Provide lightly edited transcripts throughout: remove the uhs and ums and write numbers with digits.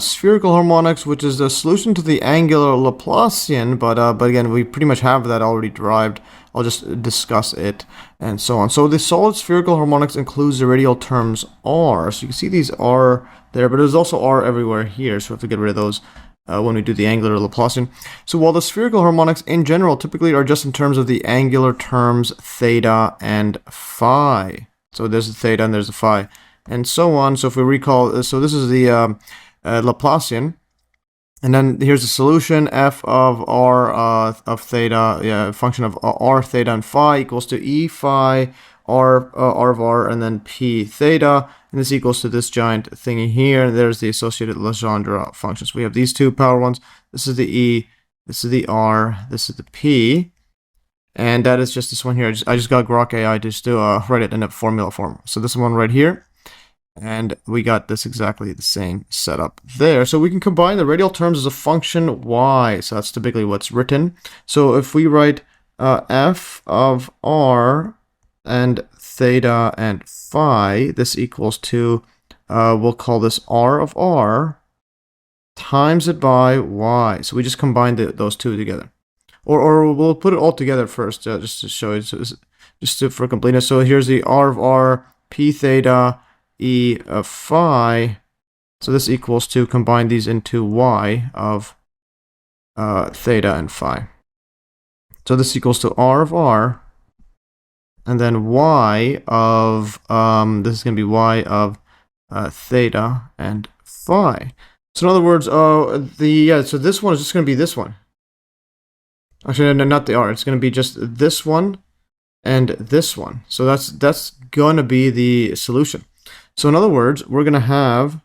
spherical harmonics, which is the solution to the angular Laplacian, but again, we pretty much have that already derived. I'll just discuss it and so on. So the solid spherical harmonics includes the radial terms r. So you can see these r there, but there's also r everywhere here, so we have to get rid of those when we do the angular Laplacian. So while the spherical harmonics in general typically are just in terms of the angular terms theta and phi. So there's the theta and there's the phi, and so on. So if we recall, so this is the Laplacian, and then here's the solution: f of r of theta, yeah, function of r theta and phi equals to e phi r of r and then p theta, and this equals to this giant thingy here. And there's the associated Legendre functions. We have these two power ones. This is the e, this is the r, this is the p, and that is just this one here. I just got Grok AI just to write it in a formula form. So this one right here. And we got this exactly the same setup there. So we can combine the radial terms as a function y. So that's typically what's written. So if we write f of r and theta and phi, this equals to, we'll call this r of r times it by y. So we just combine those two together. Or we'll put it all together first, just to show you, for completeness. So here's the r of r, p theta, e of phi, so this equals to combine these into y of theta and phi. So this equals to r of r, and then y of, this is going to be y of theta and phi. So in other words, so this one is just going to be this one. Actually, no, not the r, it's going to be just this one and this one. So that's going to be the solution. So in other words, we're going to have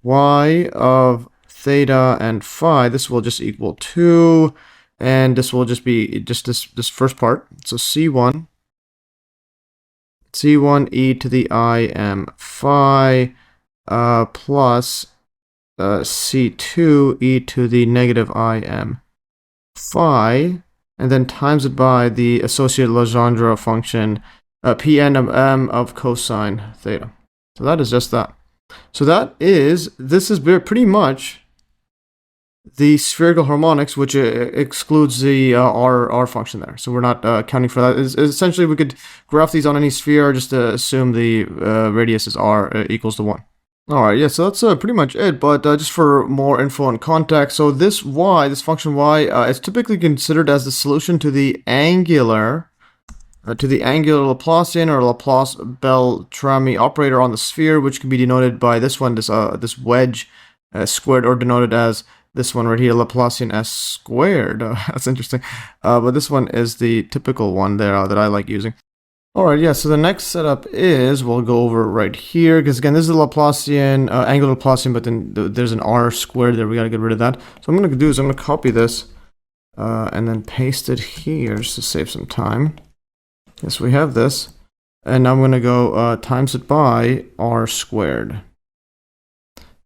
y of theta and phi. This will just equal 2, and this will just be just this first part. So c1 e to the I m phi plus c2 e to the negative I m phi, and then times it by the associated Legendre function Pn of m of cosine theta. So that is just that. So this is pretty much the spherical harmonics, which excludes the r function there. So we're not accounting for that. Essentially, we could graph these on any sphere just to assume the radius is r equals to 1. Alright, yeah, so that's pretty much it, but just for more info and context, so this y, this function y, is typically considered as the solution to the angular Laplacian or Laplace-Beltrami operator on the sphere, which can be denoted by this one, this wedge squared, or denoted as this one right here, Laplacian s squared. That's interesting. But this one is the typical one there that I like using. Alright, yeah, so the next setup is, we'll go over right here, because again, this is a Laplacian, angular Laplacian, but then there's an r squared there. We got to get rid of that. So what I'm going to do is I'm going to copy this and then paste it here just to save some time. Yes, we have this, and now I'm going to go times it by r squared.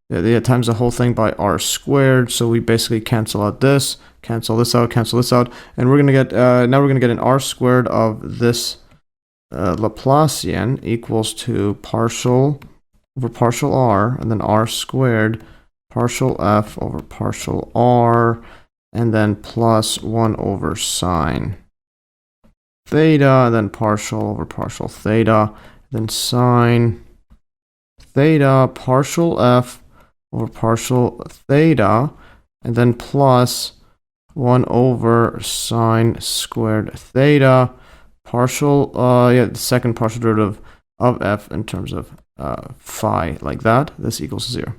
Yeah, times the whole thing by r squared, so we basically cancel out this, cancel this out, and we're going to get, now we're going to get an r squared of this Laplacian equals to partial over partial r, and then r squared partial f over partial r, and then plus 1 over sine theta, then partial over partial theta, then sine theta partial f over partial theta, and then plus 1 over sine squared theta, partial, the second partial derivative of f in terms of phi, like that. This equals 0.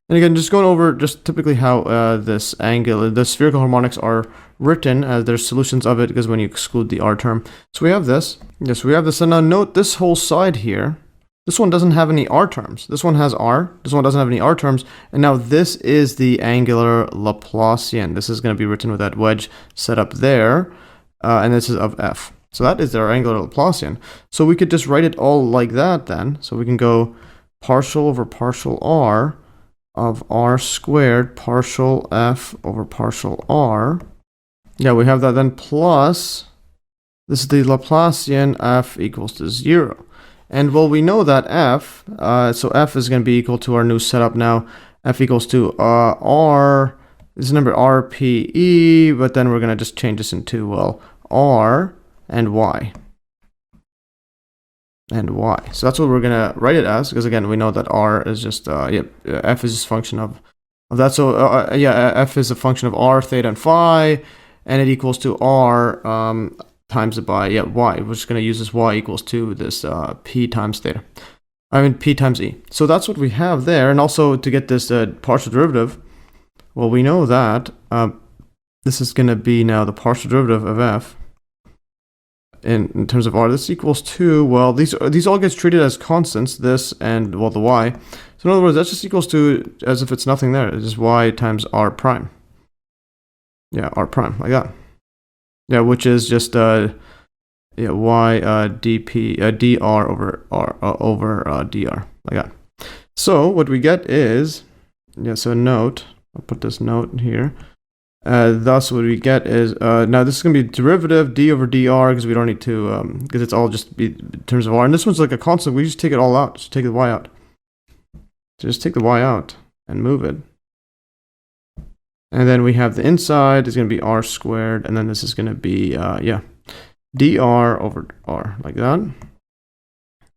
And again, just going over just typically how the spherical harmonics are written as there's solutions of it, because when you exclude the r term. So we have this. Yes, we have this. And now note this whole side here. This one doesn't have any r terms. This one has r. This one doesn't have any r terms. And now this is the angular Laplacian. This is going to be written with that wedge set up there. And this is of f. So that is our angular Laplacian. So we could just write it all like that then. So we can go partial over partial r of r squared partial f over partial r. Yeah, we have that then plus, this is the Laplacian f equals to 0. And well, we know that f, so f is going to be equal to our new setup now, f equals to r, this is number rpe, but then we're going to just change this into, well, r and y. And y. So that's what we're going to write it as, because again, we know that r is just, f is just a function of that. So f is a function of r, theta, and phi, and it equals to r times it by, y. We're just going to use this y equals to this p times theta. P times e. So that's what we have there. And also to get this partial derivative, well, we know that this is going to be now the partial derivative of f in terms of r. This equals to, well, these all gets treated as constants, this and, well, the y. So in other words, that just equals to, as if it's nothing there, it's just y times r prime. Yeah, r prime, like that. Yeah, which is just y dr over r dr, like that. So what we get is, so note, I'll put this note here. Thus what we get is, now this is going to be derivative d over dr, because we don't need to, because it's all just be in terms of r. And this one's like a constant, we just take it all out, just take the y out. So just take the y out and move it. And then we have the inside is going to be r squared, and then this is going to be, dr over r, like that.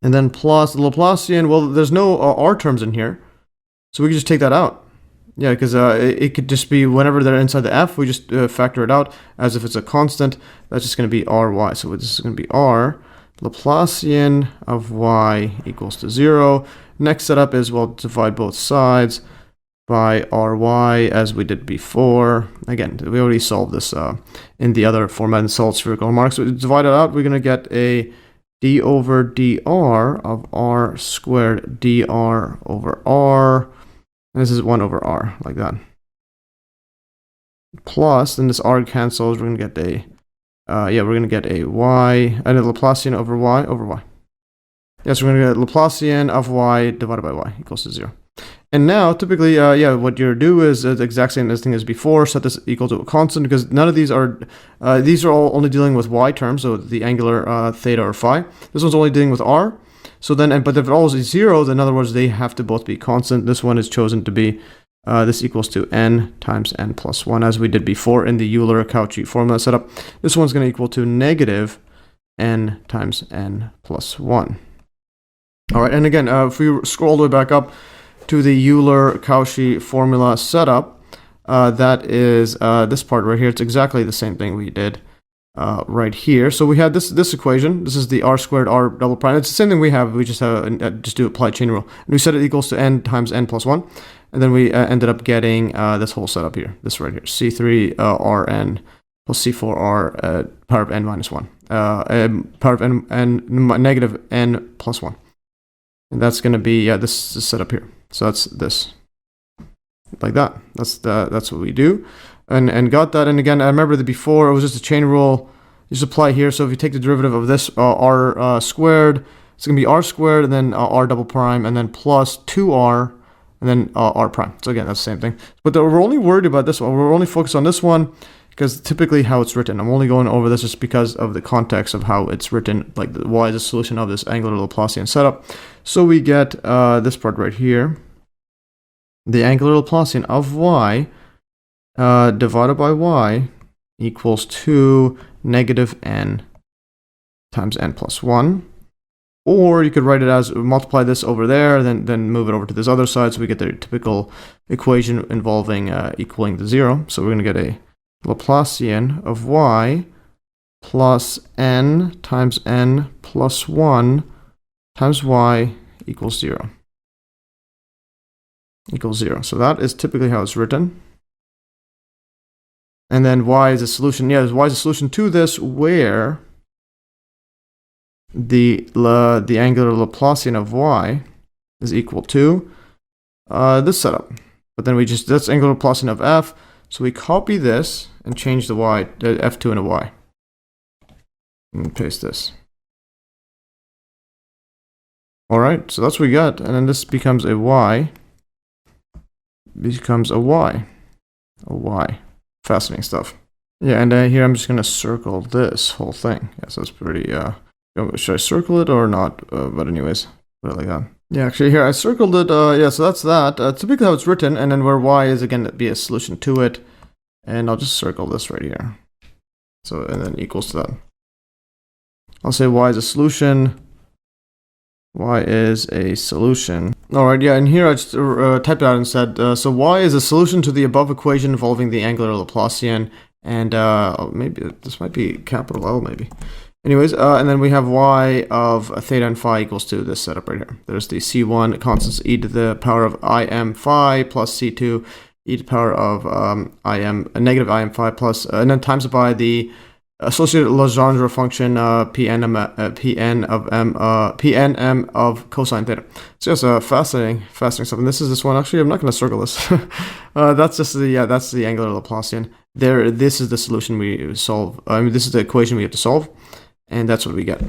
And then plus the Laplacian, well, there's no r terms in here, so we can just take that out. Yeah, because it could just be whenever they're inside the f, we just factor it out as if it's a constant. That's just going to be ry. So this is going to be r Laplacian of y equals to 0. Next setup is, well, divide both sides by ry as we did before. Again, we already solved this in the other format and solved spherical harmonics. So divide it out, we're going to get a d over dr of r squared dr over r. And this is 1 over r, like that. Plus, then this r cancels, we're going to get a, we're going to get a y, and a Laplacian over y over y. Yes, we're going to get Laplacian of y divided by y equals to 0. And now, typically, what you do is the exact same thing as before, set this equal to a constant, because none of these are all only dealing with y terms, so the angular theta or phi. This one's only dealing with r. So then, but if it all is 0, then in other words, they have to both be constant. This one is chosen to be, this equals to n times n plus 1, as we did before in the Euler-cauchy formula setup. This one's going to equal to negative n times n plus 1. All right, and again, if we scroll all the way back up to the Euler-cauchy formula setup, that is this part right here. It's exactly the same thing we did right here. So we had this equation. This is the r squared r double prime. It's the same thing we have. We just do applied chain rule. And we set it equals to n times n plus 1. And then we ended up getting this whole setup here. This right here. C3 rn plus C4r power of n minus 1. Power of n negative n plus 1. And that's going to be, this is set up here. So that's this. Like that. That's what we do. And got that. And again, I remember that before it was just a chain rule. You just apply here. So if you take the derivative of this r squared, it's going to be r squared and then r double prime and then plus 2r and then r prime. So again, that's the same thing. But we're only worried about this one. We're only focused on this one because typically how it's written. I'm only going over this just because of the context of how it's written, like y is a solution of this angular Laplacian setup. So we get this part right here. The angular Laplacian of y divided by y equals to negative n times n plus 1. Or you could write it as multiply this over there, then move it over to this other side, so we get the typical equation involving equaling to 0. So we're going to get a Laplacian of y plus n times n plus 1 times y equals 0. Equals 0. So that is typically how it's written. And then y is a solution. Yeah, y is a solution to this where the angular Laplacian of y is equal to this setup. But then that's angular Laplacian of f. So we copy this and change the y, f2 into y. And paste this. All right, so that's what we got. And then this becomes a y. Becomes a y. A y. Fascinating stuff. Yeah, and here I'm just going to circle this whole thing. Yeah, so it's pretty, should I circle it or not? But anyways, put it like that. Yeah, actually here I circled it. Yeah, so that's that. Typically how it's written, and then where y is again be a solution to it, and I'll just circle this right here. So and then equals to that. I'll say y is a solution. Y is a solution. All right, yeah, and here I just typed it out instead. So y is a solution to the above equation involving the angular Laplacian, and maybe this might be capital L, maybe. Anyways, and then we have y of theta and phi equals to this setup right here. There's the C1 constants e to the power of im phi plus C2 e to the power of negative im phi plus, and then times it by the associated Legendre function Pnm of cosine theta. So yes, fascinating stuff. And this one. Actually, I'm not going to circle this. That's just that's the angular Laplacian. This is the solution we solve. I mean, this is the equation we have to solve. And that's what we get.